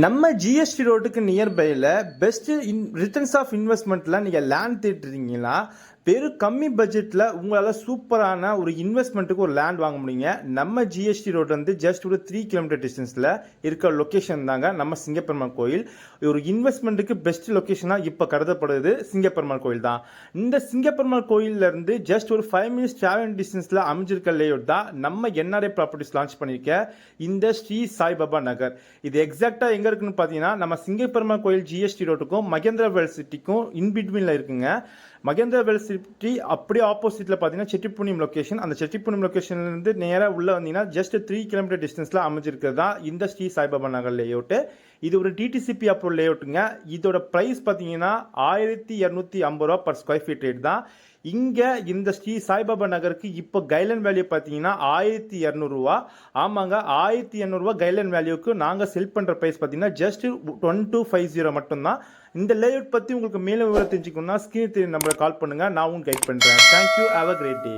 நம்ம ஜிஎஸ்டி ரோட்டுக்கு நியர்பையில் best returns of இன்வெஸ்ட்மெண்ட்டில் நீங்கள் லேண்ட் தேட்டுறீங்களா? வெறும் கம்மி பட்ஜெட்டில் உங்களால் சூப்பரான ஒரு இன்வெஸ்ட்மெண்ட்டுக்கு ஒரு லேண்ட் வாங்க முடியுங்க. நம்ம ஜிஎஸ்டி ரோடு வந்து ஜஸ்ட் ஒரு 3 கிலோமீட்டர் டிஸ்டன்ஸில் இருக்க லொக்கேஷன் தாங்க நம்ம சிங்கப்பெருமாள் கோயில். ஒரு இன்வெஸ்ட்மெண்ட்டுக்கு பெஸ்ட் லொக்கேஷனாக இப்போ கருதப்படுது சிங்கப்பெருமாள் கோயில் தான். இந்த சிங்கப்பெருமாள் கோயிலேருந்து ஜஸ்ட் ஒரு 5 மினிட்ஸ் ட்ராவல் டிஸ்டன்ஸில் அமைஞ்சிருக்க லேஅவுட் தான் நம்ம என்ஆர்ஐ ப்ராப்பர்ட்டிஸ் லான்ச் பண்ணியிருக்க இந்த ஸ்ரீ சாய்பாபா நகர். இது எக்ஸாக்டாக எங்கே இருக்குன்னு பார்த்தீங்கன்னா நம்ம சிங்கப்பெருமாள் கோயில் ஜிஎஸ்டி ரோட்டுக்கும் மகேந்திரா வேல் சிட்டிக்கும் இன்பிட்வீனில் இருக்குங்க. மகேந்திரா வேல் சிட்டி அப்படியே ஆப்போசிட்டில் பார்த்தீங்கன்னா செட்டிப்புனியம் லொக்கேஷன். அந்த செட்டிப்புனியம் லொக்கேஷன்லேருந்து நேராக உள்ளே வந்தீங்கன்னா ஜஸ்ட் 3 கிலோமீட்டர் டிஸ்டன்ஸில் அமைஞ்சிருக்கிறது தான் இந்த ஸ்ரீ சாய்பாபா நகர் லேஅவுட்டு. இது ஒரு டிடிசிபி அப்ரூவல் லேஅவுட்டுங்க. இதோட ப்ரைஸ் பார்த்தீங்கன்னா 1250 ரூபா பர் ஸ்கொயர் ஃபீட் ரேட் தான். இங்கே இந்த ஸ்ரீ சாய்பாபா நகருக்கு இப்போ கைட்லைன் வேல்யூ பார்த்தீங்கன்னா 1200 ரூபா. ஆமாங்க, 1200 ரூபா கைட்லைன் வேல்யூக்கு நாங்கள் செல் பண்ணுற ப்ரைஸ் பார்த்தீங்கன்னா ஜஸ்ட் 1250 மட்டும்தான். இந்த லேஅவுட் பற்றி உங்களுக்கு மேலும் விவரம் தெரிஞ்சுக்கணும்னா ஸ்க்ரீன் நம்பரை கால் பண்ணுங்கள், நான் உங்களுக்கு கைட் பண்ணுறேன். Thank you, have a great day.